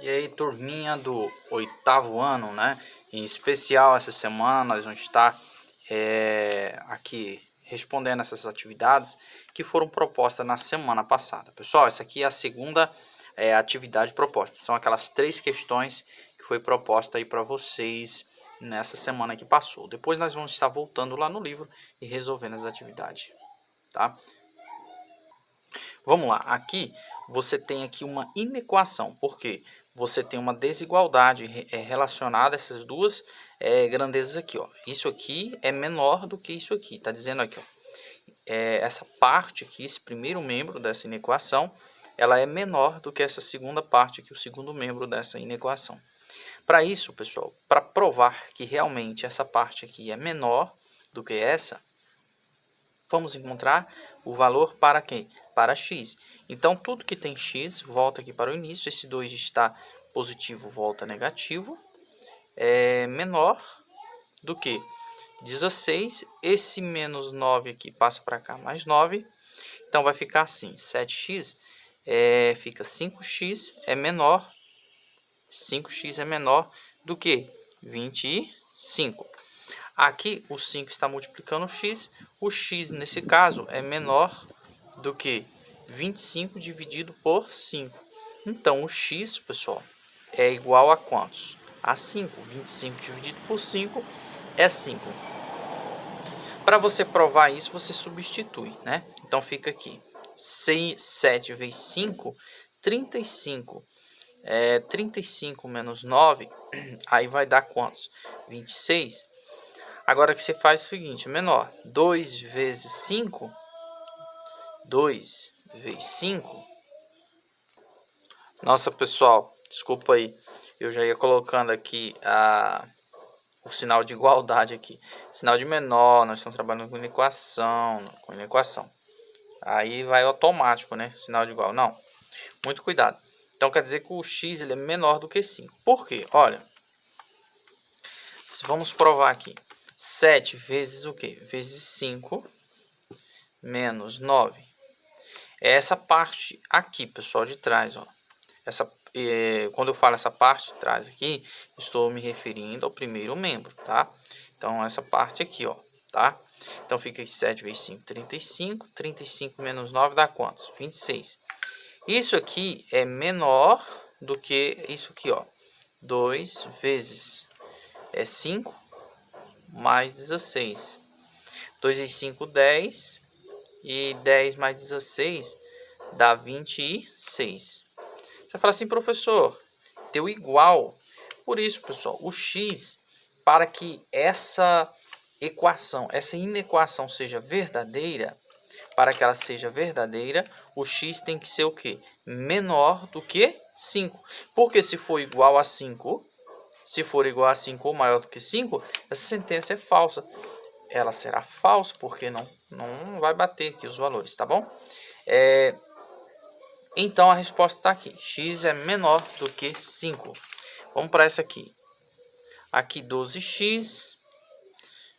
E aí, turminha do oitavo ano, né? Em especial essa semana nós vamos estar aqui respondendo essas atividades que foram propostas na semana passada. Pessoal, essa aqui é a segunda atividade proposta. São aquelas 3 questões que foi proposta aí para vocês nessa semana que passou. Depois nós vamos estar voltando lá no livro e resolvendo as atividades, tá? Vamos lá, aqui você tem aqui uma inequação, porque você tem uma desigualdade relacionada a essas duas grandezas aqui, ó. Isso aqui é menor do que isso aqui, tá dizendo aqui, ó. Essa parte aqui, esse primeiro membro dessa inequação, ela é menor do que essa segunda parte aqui, o segundo membro dessa inequação. Para isso, pessoal, para provar que realmente essa parte aqui é menor do que essa, vamos encontrar o valor para quem? Para x. Então, tudo que tem x volta aqui para o início. Esse 2 está positivo, volta negativo. É menor do que 16. Esse menos 9 aqui passa para cá, mais 9. Então, vai ficar assim. 7x fica 5x é menor. 5x é menor do que 25. Aqui o 5 está multiplicando o x nesse caso é menor do que 25 dividido por 5. Então o x, pessoal, é igual a quantos? A 5. 25 dividido por 5 é 5. Para você provar isso, você substitui, né? Então fica aqui 7 vezes 5, 35. 35 menos 9, aí vai dar quantos? 26. Agora que você faz o seguinte, menor, 2 vezes 5, 2 vezes 5. Nossa, pessoal, desculpa aí, eu já ia colocando aqui o sinal de igualdade aqui. Sinal de menor, nós estamos trabalhando com inequação. Aí vai automático, né? Sinal de igual, não. Muito cuidado. Então quer dizer que o x ele é menor do que 5. Por quê? Olha, vamos provar aqui. 7 vezes o quê? Vezes 5 menos 9. É essa parte aqui, pessoal, de trás, ó. Quando eu falo essa parte de trás aqui, estou me referindo ao primeiro membro, tá? Então, essa parte aqui, ó, tá? Então, fica aqui 7 vezes 5, 35. 35 menos 9 dá quantos? 26. Isso aqui é menor do que isso aqui, ó. 2 vezes 5 mais 16. 2 vezes 5, 10. E 10 mais 16 dá 26. Você fala assim, professor, deu igual. Por isso, pessoal, o x, para que essa inequação seja verdadeira, para que ela seja verdadeira, o x tem que ser o quê? Menor do que 5. Porque se for igual a 5, ou maior do que 5, essa sentença é falsa. Ela será falsa porque não vai bater aqui os valores, tá bom? Então a resposta está aqui. X é menor do que 5. Vamos para essa aqui. Aqui 12x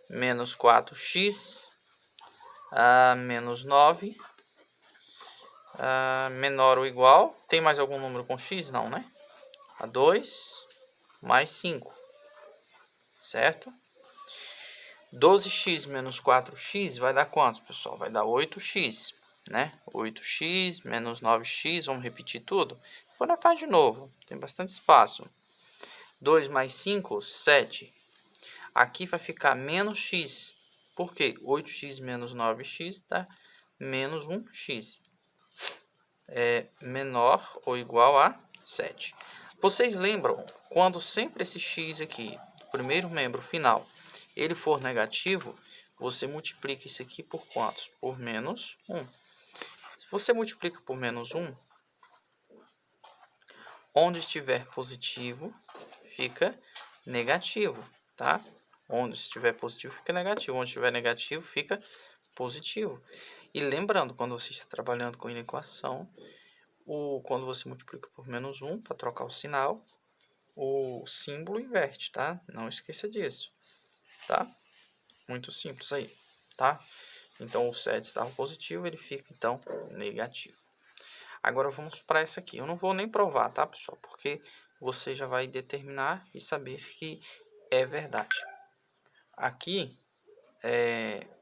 menos 4x menos 9 menor ou igual. Tem mais algum número com x? Não, né? A 2 mais 5. Certo? 12x menos 4x vai dar quantos, pessoal? Vai dar 8x, né? 8x menos 9x, vamos repetir tudo? Depois nós faz de novo, tem bastante espaço. 2 mais 5, 7. Aqui vai ficar menos x. Por quê? 8x menos 9x dá menos 1x. É menor ou igual a 7. Vocês lembram quando sempre esse x aqui, do primeiro membro final, ele for negativo, você multiplica isso aqui por quantos? Por menos 1. Se você multiplica por menos 1, onde estiver positivo, fica negativo, tá? Onde estiver positivo, fica negativo. Onde estiver negativo, fica positivo. E lembrando, quando você está trabalhando com inequação, quando você multiplica por menos 1, para trocar o sinal, o símbolo inverte, tá? Não esqueça disso, tá? Muito simples aí, tá? Então, o 7 estava positivo, ele fica, então, negativo. Agora, vamos para essa aqui. Eu não vou nem provar, tá, pessoal? Porque você já vai determinar e saber que é verdade. Aqui,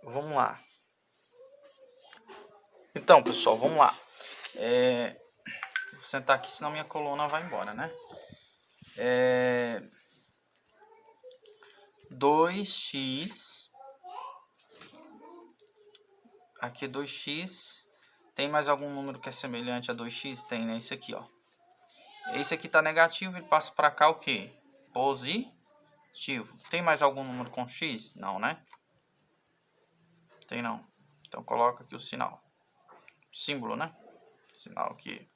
vamos lá. Então, pessoal, vamos lá. Vou sentar aqui, senão minha coluna vai embora, né? 2x. Aqui é 2x. Tem mais algum número que é semelhante a 2x? Tem, né? Esse aqui, ó. Esse aqui tá negativo, ele passa para cá o quê? Positivo. Tem mais algum número com x? Não, né? Tem não. Então coloca aqui o sinal. Símbolo, né? Sinal aqui.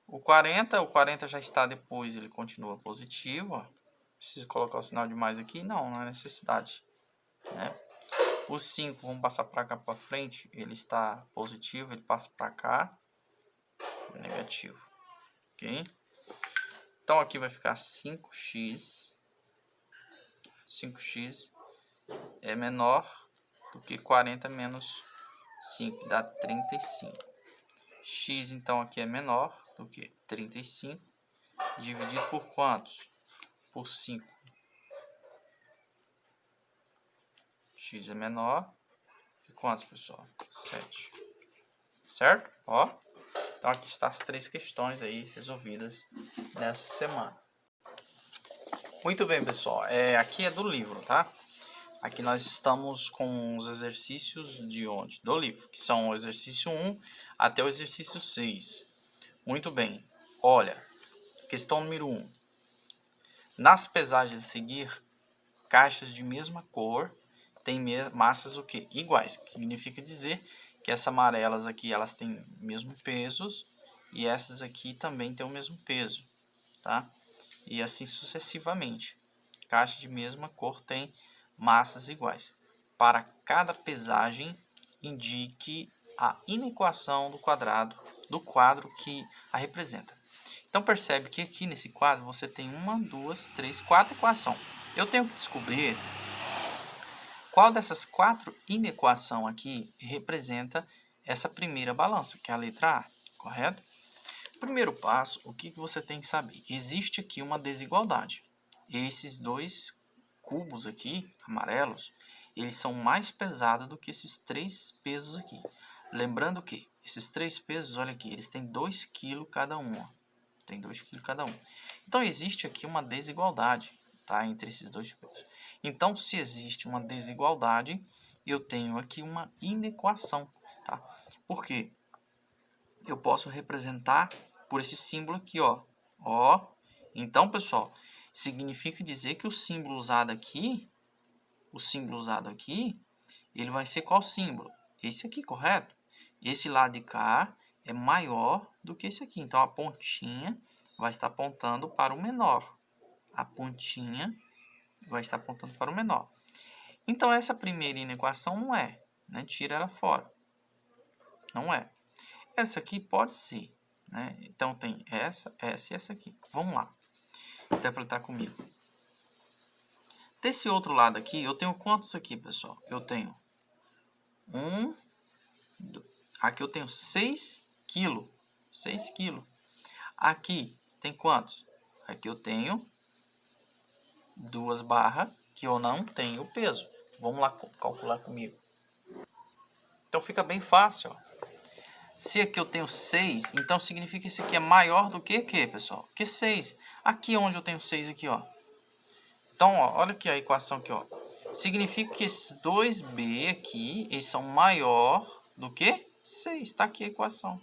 O 40 já está depois, ele continua positivo, ó. Preciso colocar o sinal de mais aqui? Não, não é necessidade, né? O 5, vamos passar para cá para frente, ele está positivo, ele passa para cá, negativo, ok? Então aqui vai ficar 5x, 5x é menor do que 40 menos 5, dá 35. X então aqui é menor do que 35, dividido por quantos? Por 5. X é menor que quantos, pessoal? 7. Certo? Ó. Então aqui estão as 3 questões aí resolvidas nessa semana. Muito bem, pessoal. Aqui é do livro, tá? Aqui nós estamos com os exercícios de onde? Do livro, que são o exercício 1 até o exercício 6. Muito bem. Olha, questão número 1. Nas pesagens a seguir, caixas de mesma cor têm massas o quê? Iguais. Que significa dizer que essas amarelas aqui elas têm mesmo pesos e essas aqui também têm o mesmo peso, tá? E assim sucessivamente. Caixa de mesma cor tem massas iguais. Para cada pesagem, indique a inequação do quadro que a representa. Então percebe que aqui nesse quadro você tem 1, 2, 3, 4 equações. Eu tenho que descobrir qual dessas 4 inequações aqui representa essa primeira balança, que é a letra A, correto? Primeiro passo, o que você tem que saber? Existe aqui uma desigualdade. Esses 2 cubos aqui, amarelos, eles são mais pesados do que esses 3 pesos aqui. Lembrando que esses 3 pesos, olha aqui, eles têm 2 kg cada um. Ó. Tem 2 kg cada um. Então, existe aqui uma desigualdade, tá, entre esses 2 pesos. Então, se existe uma desigualdade, eu tenho aqui uma inequação, tá? Por quê? Eu posso representar por esse símbolo aqui, ó. Ó. Então, pessoal, significa dizer que o símbolo usado aqui, ele vai ser qual símbolo? Esse aqui, correto? Esse lado de cá é maior do que esse aqui. Então, a pontinha vai estar apontando para o menor. A pontinha vai estar apontando para o menor. Então, essa primeira inequação não é, né? Tira ela fora. Não é. Essa aqui pode ser, né? Então, tem essa e essa aqui. Vamos lá. Interpretar comigo. Desse outro lado aqui, eu tenho quantos aqui, pessoal? Eu tenho aqui eu tenho 6 kg. 6 kg. Aqui tem quantos? Aqui eu tenho 2 barras que eu não tenho peso. Vamos lá calcular comigo. Então fica bem fácil, ó. Se aqui eu tenho 6, então significa que esse aqui é maior do que, pessoal? Que 6. Aqui onde eu tenho 6 aqui, ó. Então, ó, olha aqui a equação aqui, ó. Significa que esses 2b aqui, eles são maior do que 6. Está aqui a equação,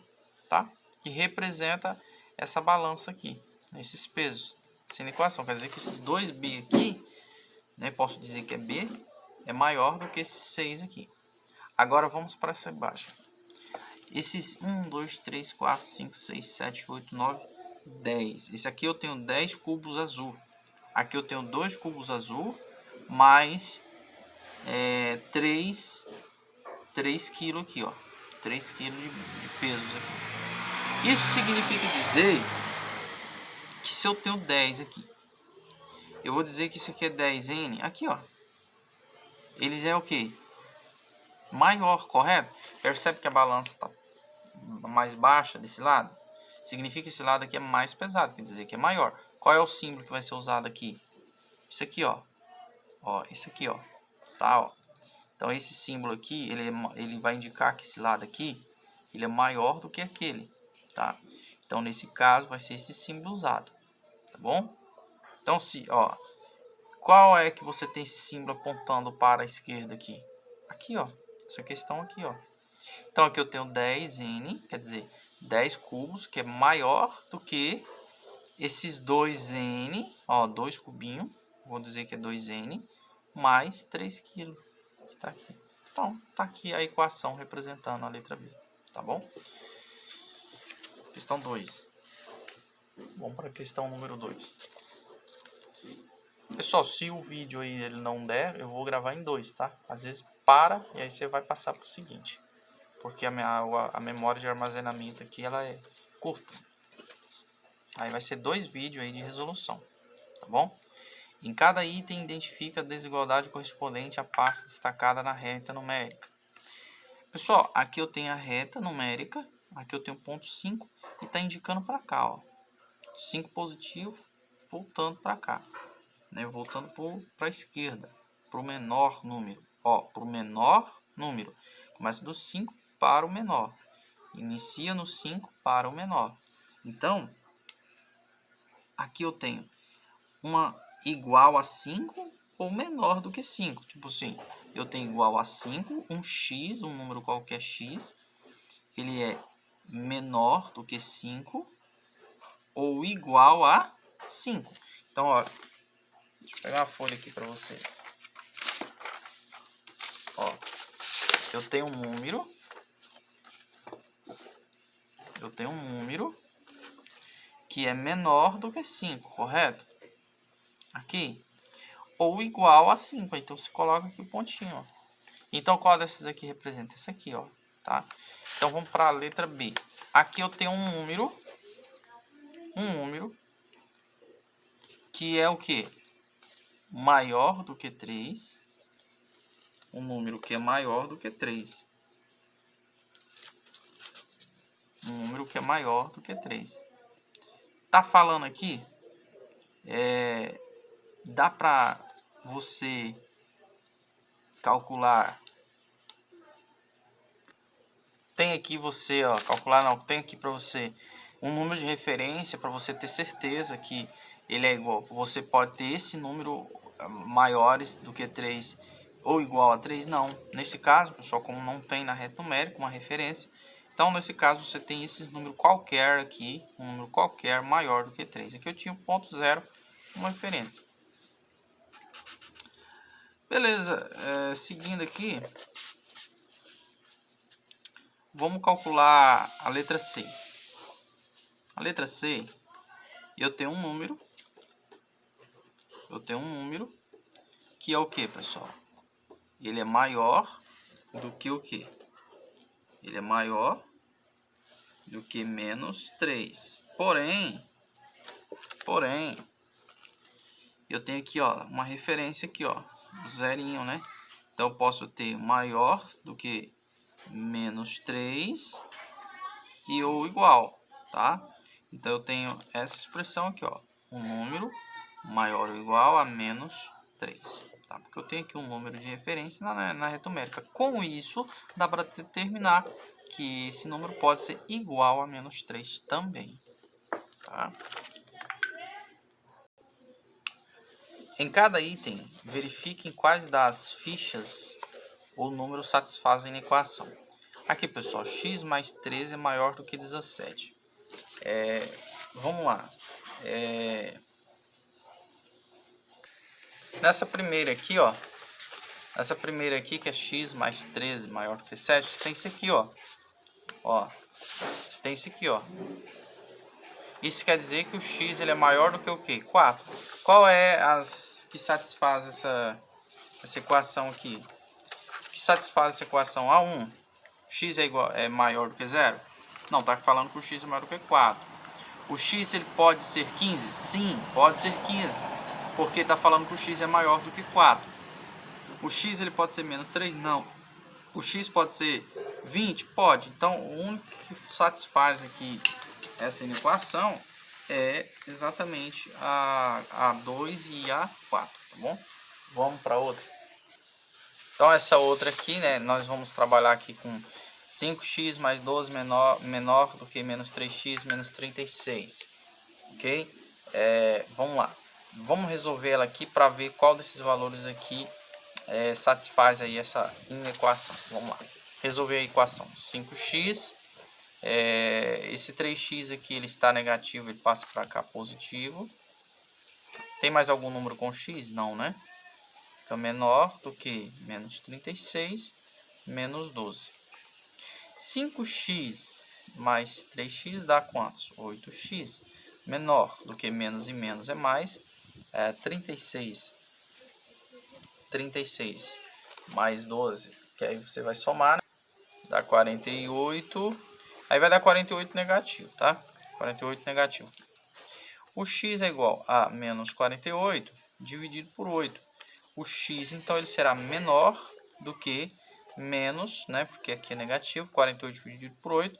tá? Que representa essa balança aqui, esses pesos. Essa equação quer dizer que esses 2b aqui, né, posso dizer que é b, é maior do que esses 6 aqui. Agora vamos para essa embaixo. Esses 1, 2, 3, 4, 5, 6, 7, 8, 9, 10. Esse aqui eu tenho 10 cubos azul. Aqui eu tenho 2 cubos azul, mais 3 kg aqui, ó. 3 kg de pesos aqui. Isso significa dizer que se eu tenho 10 aqui, eu vou dizer que isso aqui é 10N. Aqui, ó. Eles é o quê? Maior, correto? Percebe que a balança está mais baixa desse lado? significa que esse lado aqui é mais pesado, quer dizer que é maior. Qual é o símbolo que vai ser usado aqui? Isso aqui, ó. Ó, isso aqui, ó. Tá, ó. Então, esse símbolo aqui, ele vai indicar que esse lado aqui, ele é maior do que aquele, tá? Então, nesse caso, vai ser esse símbolo usado, tá bom? Então, ó, qual é que você tem esse símbolo apontando para a esquerda aqui? Aqui, ó. Essa questão aqui, ó. Então, aqui eu tenho 10n, quer dizer, 10 cubos, que é maior do que esses 2n, ó, 2 cubinhos, vou dizer que é 2n, mais 3 kg, que tá aqui. Então, tá aqui a equação representando a letra B, tá bom? Questão 2. Vamos para a questão número 2. Pessoal, se o vídeo aí ele não der, eu vou gravar em 2, tá? Às vezes para e aí você vai passar para o seguinte. Porque a memória de armazenamento aqui ela é curta. Aí vai ser 2 vídeos aí de resolução, tá bom? Em cada item identifica a desigualdade correspondente à parte destacada na reta numérica. Pessoal, aqui eu tenho a reta numérica, aqui eu tenho ponto 5 e está indicando para cá, ó. 5 positivo, voltando para cá, né? Voltando para a esquerda, para o menor número. Ó, para o menor número. Começa do 5 para o menor. Inicia no 5 para o menor. Então, aqui eu tenho uma igual a 5 ou menor do que 5. Tipo assim, eu tenho igual a 5, um x, um número qualquer x, ele é menor do que 5 ou igual a 5. Então, ó, deixa eu pegar uma folha aqui para vocês. Ó, eu tenho um número que é menor do que 5, correto? Aqui. Ou igual a 5. Então, você coloca aqui o pontinho, ó. Então, qual dessas aqui representa? Esse aqui, ó. Tá? Então, vamos para a letra B. Aqui eu tenho um número que é o quê? Maior do que 3. Um número que é maior do que 3. Um número que é maior do que 3. Tá falando aqui, dá para você calcular. Tem aqui você, ó, calcular não, tem aqui para você um número de referência para você ter certeza que ele é igual. Você pode ter esse número maiores do que 3 ou igual a 3, não. Nesse caso, pessoal, como não tem na reta numérica uma referência, então nesse caso você tem esse número qualquer aqui, um número qualquer maior do que 3. Aqui eu tinha 0,0, uma referência. Beleza, seguindo aqui, vamos calcular a letra C. A letra C, eu tenho um número que é o que, pessoal? Ele é maior do que o que? Ele é maior do que menos 3. Porém, eu tenho aqui, ó, uma referência aqui, ó, o zerinho, né? Então, eu posso ter maior do que menos 3 e ou igual, tá? Então, eu tenho essa expressão aqui, ó, um número maior ou igual a menos 3. Tá? Porque eu tenho aqui um número de referência na reta numérica. Com isso, dá para determinar que esse número pode ser igual a menos 3 também. Tá? Em cada item, verifiquem quais das fichas o número satisfazem a equação. Aqui, pessoal, x mais 13 é maior do que 17. Vamos lá. Nessa primeira aqui, ó. Essa primeira aqui, que é x mais 13 maior do que 7, você tem isso aqui, ó. Ó. Você tem isso aqui, ó. Isso quer dizer que o x ele é maior do que o quê? 4. Qual é as que satisfaz essa equação aqui? O que satisfaz essa equação? A1. X é maior do que 0? Não, tá falando que o x é maior do que 4. O x ele pode ser 15? Sim, pode ser 15. Porque tá falando que o x é maior do que 4. O x ele pode ser menos 3? Não. O x pode ser 20? Pode. Então, o único que satisfaz aqui essa inequação é exatamente a 2 e a 4, tá bom? Vamos para outra. Então essa outra aqui, né, nós vamos trabalhar aqui com 5x mais 12 menor do que menos 3x menos 36, ok? Vamos lá, vamos resolver ela aqui para ver qual desses valores aqui satisfaz aí essa inequação. Vamos lá, resolver a equação 5x, esse 3x aqui ele está negativo, ele passa para cá positivo. Tem mais algum número com x? Não, né? Fica menor do que menos 36 menos 12. 5x mais 3x dá quantos? 8x. Menor do que menos e menos é mais. 36 mais 12, que aí você vai somar, né? Dá 48. Aí vai dar 48 negativo, tá? 48 negativo. O x é igual a menos 48 dividido por 8. O x, então, ele será menor do que menos, né? Porque aqui é negativo, 48 dividido por 8.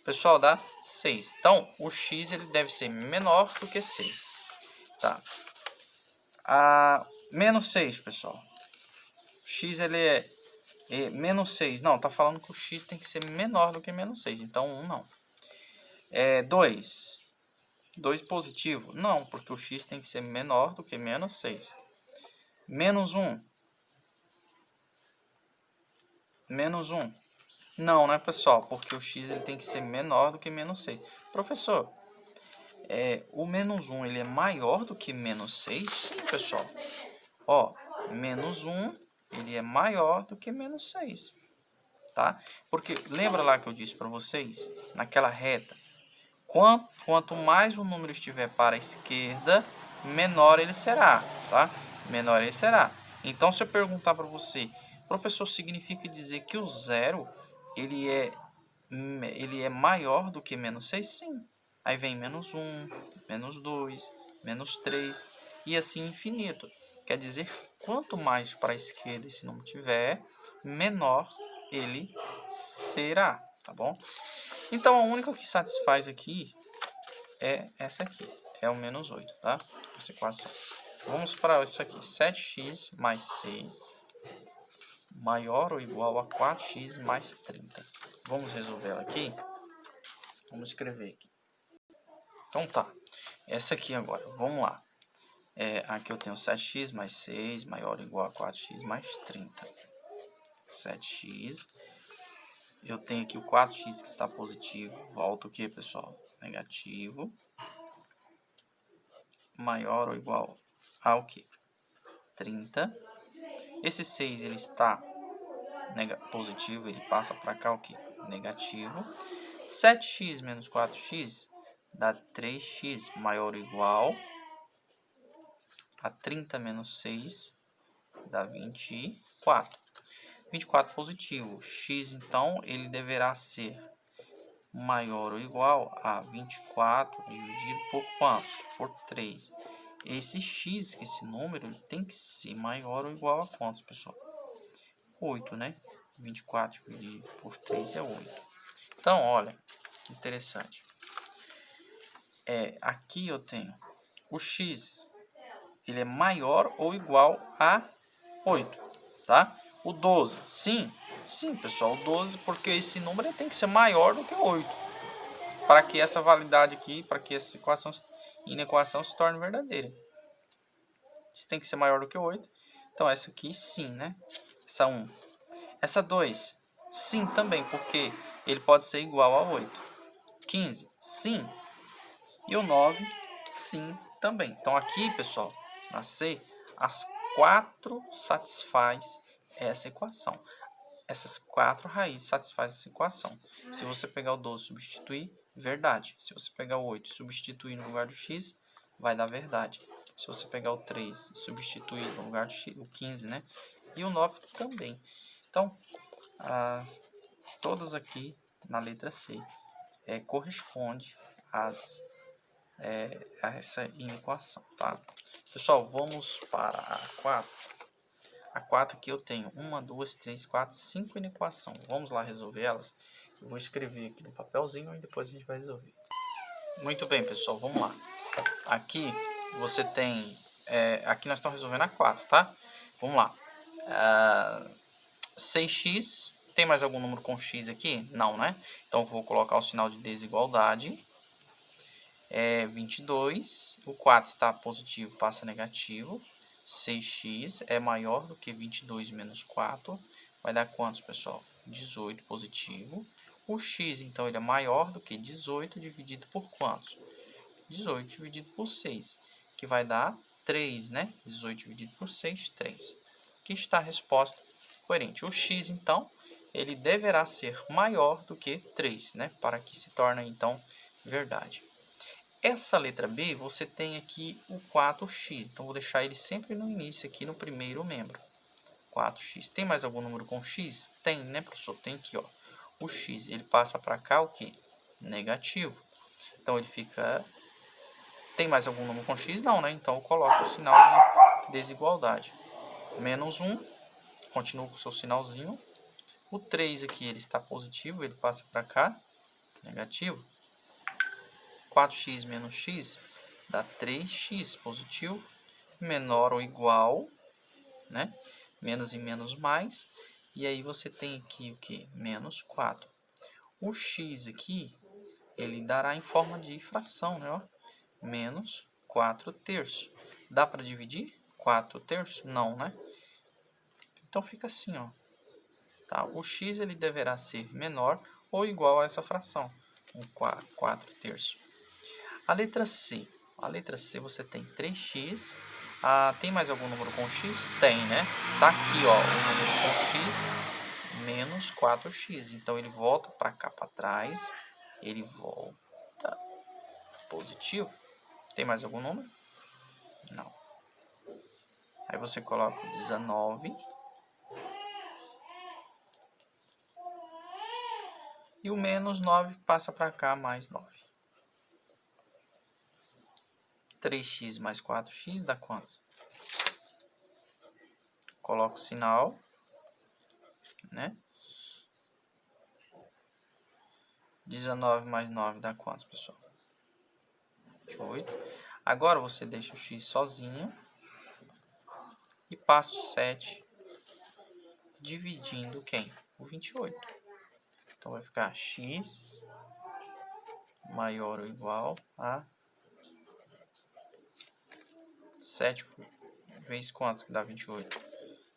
Pessoal, dá 6. Então, o x ele deve ser menor do que 6. Tá. Menos 6, pessoal. O x ele é menos 6. Não, tá falando que o x tem que ser menor do que menos 6. Então, 1 não. 2. 2 positivo? Não, porque o x tem que ser menor do que menos 6. Menos 1. Menos 1. Não, né, pessoal? Porque o x ele tem que ser menor do que menos 6. Professor, o menos 1 ele é maior do que menos 6? Sim, pessoal. Ó, menos 1 ele é maior do que menos 6. Tá? Porque lembra lá que eu disse para vocês, naquela reta, quanto mais o número estiver para a esquerda, menor ele será, tá? Menor ele será. Então, se eu perguntar para você, professor, significa dizer que o zero ele é maior do que menos 6? Sim. Aí vem menos 1, menos 2, menos 3 e assim infinito. Quer dizer, quanto mais para a esquerda esse número tiver, menor ele será, tá bom? Então, a única que satisfaz aqui é essa aqui, é o menos 8, tá? Essa equação. Vamos para isso aqui, 7x mais 6 maior ou igual a 4x mais 30. Vamos resolver ela aqui? Vamos escrever aqui. Então tá, essa aqui agora, vamos lá. Aqui eu tenho 7x mais 6 maior ou igual a 4x mais 30. 7x. Eu tenho aqui o 4x que está positivo. Volta o que, pessoal? Negativo. Maior ou igual ao que? 30. Esse 6 ele está positivo, ele passa para cá o que? Negativo. 7x menos 4x dá 3x maior ou igual a 30 menos 6 dá 24. 24 positivo. X, então, ele deverá ser maior ou igual a 24 dividido por quantos? Por 3. Esse x, esse número, ele tem que ser maior ou igual a quantos, pessoal? 8, né? 24 dividido por 3 é 8. Então, olha, interessante. Aqui eu tenho o x, ele é maior ou igual a 8, tá? O 12, sim, pessoal, o 12, porque esse número ele tem que ser maior do que 8. Para que essa validade aqui, para que essa inequação se torne verdadeira. Isso tem que ser maior do que 8. Então, essa aqui, sim, né? Essa 1. Essa 2, sim também, porque ele pode ser igual a 8. 15, sim. E o 9, sim também. Então, aqui, pessoal, na C, as 4 satisfaz essa equação. Essas 4 raízes satisfazem essa equação. Se você pegar o 12 e substituir, verdade. Se você pegar o 8 e substituir no lugar do x, vai dar verdade. Se você pegar o 3 e substituir no lugar do x, o 15, né? E o 9 também. Então, todas aqui na letra C corresponde a essa inequação, tá? Pessoal, vamos para a 4. A 4 aqui eu tenho 1, 2, 3, 4, 5 inequações. Vamos lá resolver elas. Eu vou escrever aqui no papelzinho e depois a gente vai resolver. Muito bem, pessoal, vamos lá. Aqui você tem... aqui nós estamos resolvendo a 4, tá? Vamos lá. 6x, tem mais algum número com x aqui? Não, né? Então, eu vou colocar o sinal de desigualdade. 22, o 4 está positivo, passa negativo. 6x é maior do que 22 menos 4. Vai dar quantos, pessoal? 18 positivo. O x, então, ele é maior do que 18 dividido por quantos? 18 dividido por 6, que vai dar 3, né? 18 dividido por 6, 3. Aqui está a resposta coerente. O x, então, ele deverá ser maior do que 3, né? Para que se torne, então, verdade. Essa letra B, você tem aqui o 4x. Então, vou deixar ele sempre no início, aqui no primeiro membro. 4x. Tem mais algum número com x? Tem, né, professor? Tem aqui, ó. O x, ele passa para cá o quê? Negativo. Então, ele fica... Tem mais algum número com x? Não, né? Então, eu coloco o sinal de desigualdade. Menos 1, continuo com o seu sinalzinho. O 3 aqui, ele está positivo, ele passa para cá, negativo. 4x menos x dá 3x positivo, menor ou igual, né? Menos e menos mais. E aí você tem aqui o que? Menos 4. O x aqui, ele dará em forma de fração, né? Ó, menos 4 terços. Dá para dividir 4 terços? Não, né? Então fica assim, ó. Tá? O x ele deverá ser menor ou igual a essa fração, 4 terços. A letra C. A letra C você tem 3x. Tem mais algum número com x? Tem, né? Tá aqui, ó, o número com x menos 4x. Então, ele volta para cá, para trás. Ele volta positivo. Tem mais algum número? Não. Aí você coloca o 19. E o menos 9 passa para cá, mais 9. 3x mais 4x dá quantos? Coloca o sinal, né? 19 mais 9 dá quantos, pessoal? 28. Agora você deixa o x sozinho e passa o 7 dividindo quem? O 28. Então vai ficar x maior ou igual a 7 vezes quantos que dá 28?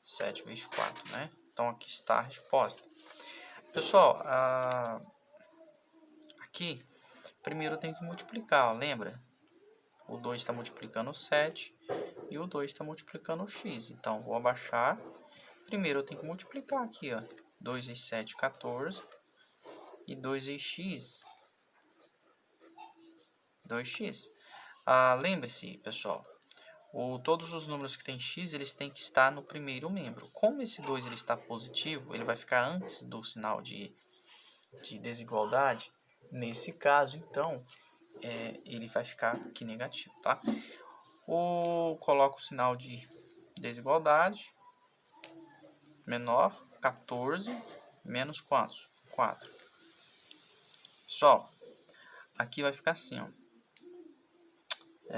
7 vezes 4, né? Então aqui está a resposta. Pessoal, aqui primeiro eu tenho que multiplicar, ó, lembra? O 2 está multiplicando o 7 e o 2 está multiplicando o x. Então, vou abaixar. Primeiro eu tenho que multiplicar aqui, ó. 2 vezes 7, 14. E 2 vezes x, 2x. Lembre-se, pessoal, todos os números que tem x, eles têm que estar no primeiro membro. Como esse 2 ele está positivo, ele vai ficar antes do sinal de desigualdade. Nesse caso, então, ele vai ficar aqui negativo, tá? Coloco o sinal de desigualdade. Menor, 14, menos quantos? 4. Pessoal, aqui vai ficar assim, ó.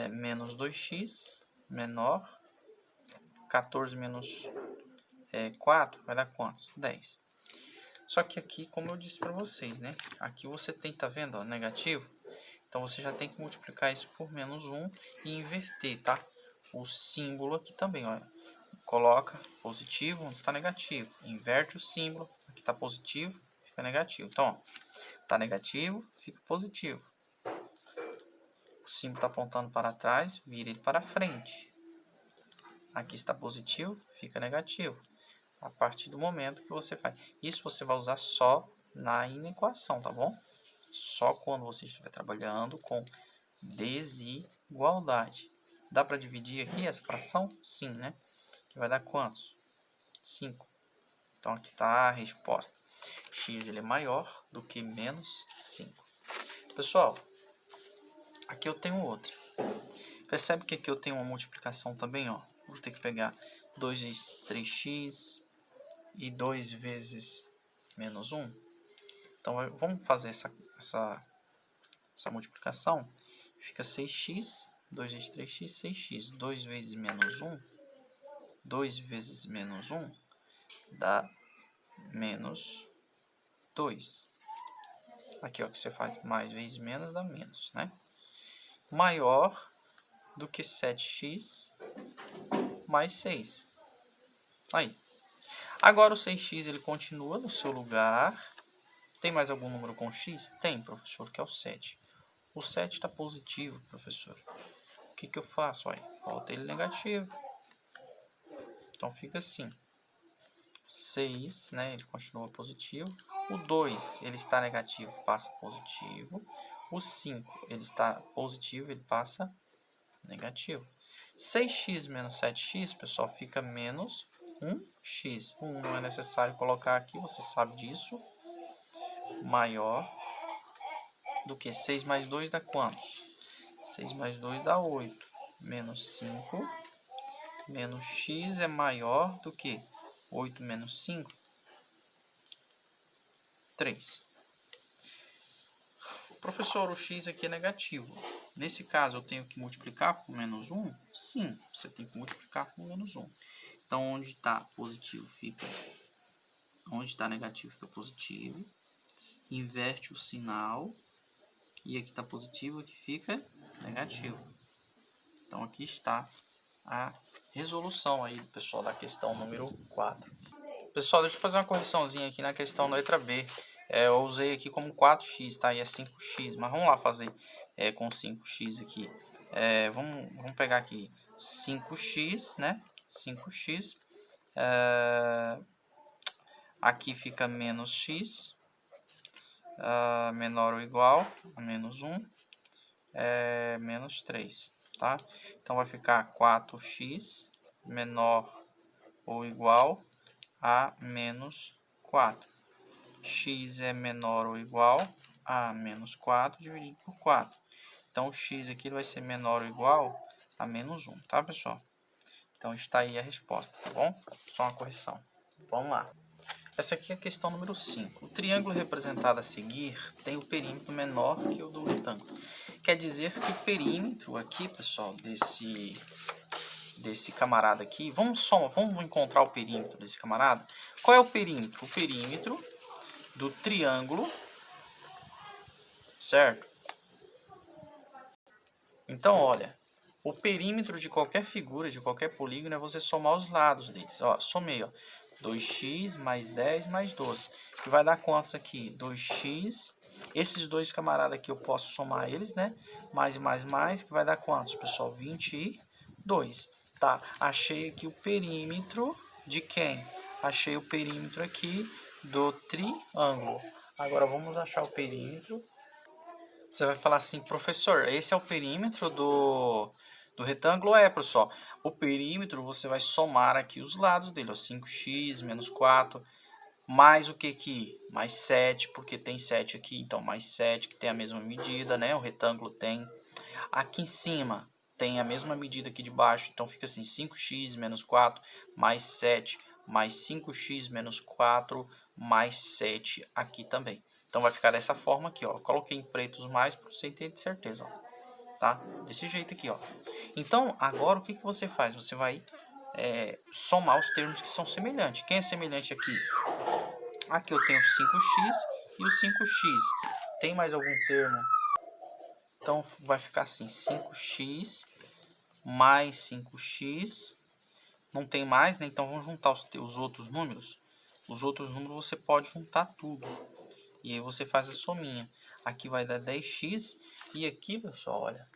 Menos 2x, menor, 14 menos 4, vai dar quantos? 10. Só que aqui, como eu disse para vocês, né? Aqui você tem, tá vendo, ó, negativo? Então, você já tem que multiplicar isso por menos 1 e inverter, tá? O símbolo aqui também, ó. Coloca positivo onde está negativo. Inverte o símbolo. Aqui está positivo, fica negativo. Então, está negativo, fica positivo. O símbolo está apontando para trás, vira ele para frente. Aqui está positivo, fica negativo. A partir do momento que você faz. Isso você vai usar só na inequação, tá bom? Só quando você estiver trabalhando com desigualdade. Dá para dividir aqui essa fração? Sim, né? Que vai dar quantos? 5. Então, aqui está a resposta. X ele é maior do que menos 5. Pessoal, aqui eu tenho outra. Percebe que aqui eu tenho uma multiplicação também, ó. Vou ter que pegar 2 vezes 3x e 2 vezes menos 1. Então, vamos fazer essa essa multiplicação, fica 6x, 2 vezes 3x, 6x. 2 vezes menos 1, 2 vezes menos 1 dá menos 2. Aqui, ó, que você faz mais vezes menos dá menos, né? Maior do que 7x mais 6. Aí. Agora o 6x ele continua no seu lugar. Tem mais algum número com x? Tem, professor, que é o 7. O 7 está positivo, professor. O que eu faço? Olha, volta ele negativo. Então fica assim. 6, né? Ele continua positivo. O 2, ele está negativo, passa positivo. O 5, ele está positivo, ele passa negativo. 6x menos 7x, pessoal, fica menos 1x. 1 não é necessário colocar aqui, você sabe disso. Maior do que 6 mais 2 dá quantos? 6 mais 2 dá 8. Menos 5. Menos x é maior do que 8 menos 5. 3. Professor, o x aqui é negativo. Nesse caso, eu tenho que multiplicar por menos 1? Sim, você tem que multiplicar por menos 1. Então, onde está positivo fica... Onde está negativo fica positivo. Inverte o sinal. E aqui está positivo, aqui fica negativo. Então, aqui está a resolução aí, pessoal, da questão número 4. Pessoal, deixa eu fazer uma correçãozinha aqui na questão da letra B. Eu usei aqui como 4x, tá? E é 5x, mas vamos lá fazer com 5x aqui. Vamos pegar aqui 5x, né? 5x. Aqui fica menos x, menor ou igual a menos 1, menos 3, tá? Então vai ficar 4x menor ou igual a menos 4. X é menor ou igual a menos 4 dividido por 4. Então, o x aqui vai ser menor ou igual a menos 1, tá, pessoal? Então, está aí a resposta, tá bom? Só uma correção. Vamos lá. Essa aqui é a questão número 5. O triângulo representado a seguir tem o perímetro menor que o do retângulo. Quer dizer que o perímetro aqui, pessoal, desse camarada aqui... Vamos encontrar o perímetro desse camarada. Qual é o perímetro? O perímetro do triângulo, certo? Então, olha, o perímetro de qualquer figura, de qualquer polígono, é você somar os lados deles. Ó, somei, ó, 2x mais 10 mais 12. Que vai dar quantos aqui? 2x. Esses dois camaradas aqui eu posso somar eles, né? Mais e mais, que vai dar quantos, pessoal? 22. Tá, achei aqui o perímetro de quem? Achei o perímetro aqui do triângulo. Agora vamos achar o perímetro. Você vai falar assim, professor, esse é o perímetro do retângulo? Professor. O perímetro você vai somar aqui os lados dele, ó, 5x menos 4, mais o que aqui? Mais 7, porque tem 7 aqui, então mais 7, que tem a mesma medida, né? O retângulo tem. Aqui em cima tem a mesma medida aqui de baixo, então fica assim, 5x menos 4 mais 7 mais 5x menos 4 mais 7 aqui também. Então vai ficar dessa forma aqui, ó. Coloquei em pretos mais para você ter certeza, ó. Tá? Desse jeito aqui, ó. Então, agora o que você faz? Você vai somar os termos que são semelhantes. Quem é semelhante aqui? Aqui eu tenho 5x e o 5x. Tem mais algum termo? Então vai ficar assim, 5x mais 5x. Não tem mais, né? Então vamos juntar os outros números. Os outros números você pode juntar tudo. E aí você faz a sominha. Aqui vai dar 10x. E aqui, pessoal, olha.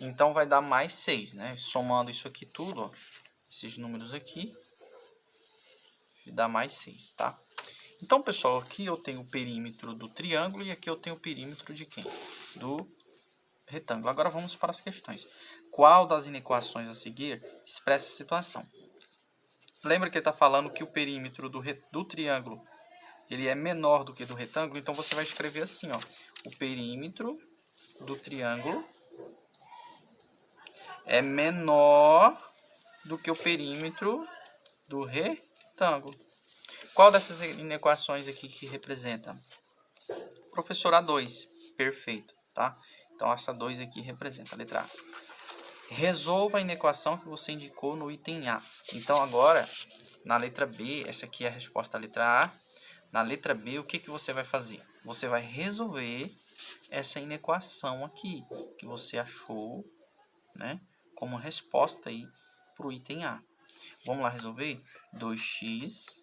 Então vai dar mais 6, né? Somando isso aqui tudo, ó, esses números aqui, dá mais 6, tá? Então, pessoal, aqui eu tenho o perímetro do triângulo e aqui eu tenho o perímetro de quem? Do retângulo. Agora vamos para as questões. Qual das inequações a seguir expressa a situação? Lembra que ele está falando que o perímetro do triângulo ele é menor do que do retângulo? Então você vai escrever assim, ó. O perímetro do triângulo é menor do que o perímetro do retângulo. Qual dessas inequações aqui que representa? Professor, A2. Perfeito, tá? Então, essa 2 aqui representa a letra A. Resolva a inequação que você indicou no item A. Então, agora, na letra B, essa aqui é a resposta da letra A. Na letra B, o que, que você vai fazer? Você vai resolver essa inequação aqui, que você achou, né, como resposta aí para o item A. Vamos lá resolver? 2x,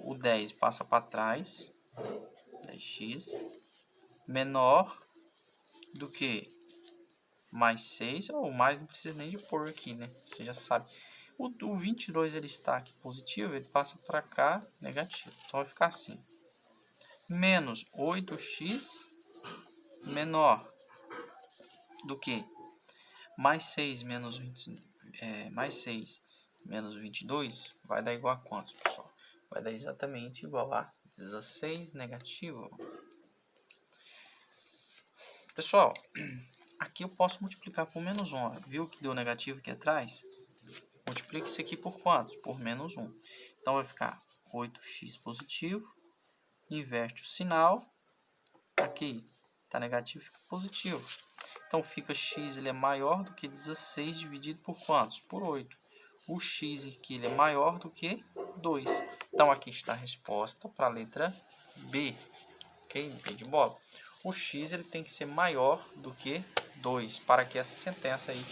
o 10 passa para trás, 10x, menor do que mais 6, ou mais não precisa nem de pôr aqui, né? Você já sabe. O 22 ele está aqui positivo, ele passa para cá negativo. Então vai ficar assim. Menos 8x menor do que mais 6 menos 20, mais 6 menos 22 vai dar igual a quantos, pessoal? Vai dar exatamente igual a 16 negativo. Pessoal, aqui eu posso multiplicar por menos 1. Ó. Viu que deu negativo aqui atrás? Multiplique isso aqui por quantos? Por menos 1. Então vai ficar 8x positivo. Inverte o sinal. Aqui está negativo, fica positivo. Então fica x ele é maior do que 16 dividido por quantos? Por 8. O x aqui ele é maior do que 2. Então aqui está a resposta para a letra B. Ok? B de bola. O x ele tem que ser maior do que 2 para que essa sentença aí,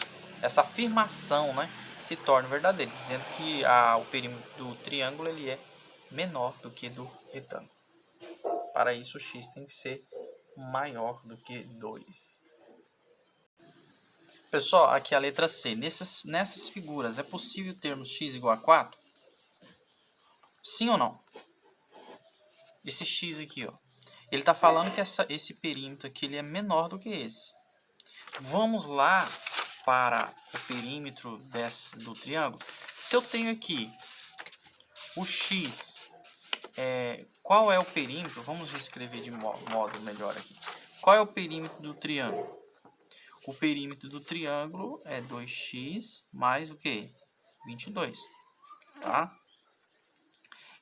essa afirmação, né, se torne verdadeira, dizendo que o perímetro do triângulo ele é menor do que do retângulo. Para isso o x tem que ser maior do que 2. Pessoal, aqui a letra C. Nessas figuras é possível termos x igual a 4? Sim ou não? Esse x aqui, ó. Ele está falando que esse perímetro aqui ele é menor do que esse. Vamos lá para o perímetro do triângulo. Se eu tenho aqui o x, qual é o perímetro? Vamos reescrever de modo melhor aqui. Qual é o perímetro do triângulo? O perímetro do triângulo é 2x mais o quê? 22. Tá?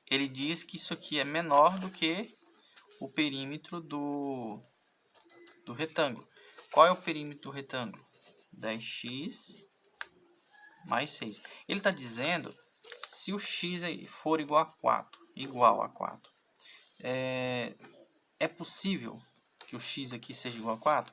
Ele diz que isso aqui é menor do que o perímetro do retângulo. Qual é o perímetro do retângulo? 10x mais 6. Ele está dizendo se o x for igual a 4. É possível que o x aqui seja igual a 4?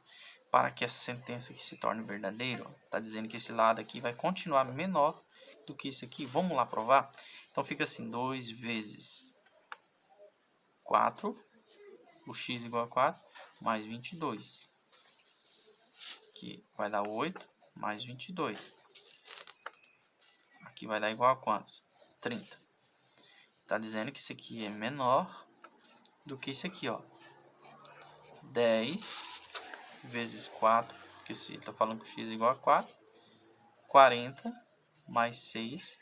Para que essa sentença aqui se torne verdadeira, está dizendo que esse lado aqui vai continuar menor do que isso aqui. Vamos lá provar? Então fica assim, 2 vezes 4, o x igual a 4, mais 22. Aqui vai dar 8, mais 22. Aqui vai dar igual a quantos? 30. Está dizendo que isso aqui é menor do que isso aqui, ó. 10 vezes 4, porque ele está falando que o x é igual a 4. 40 mais 6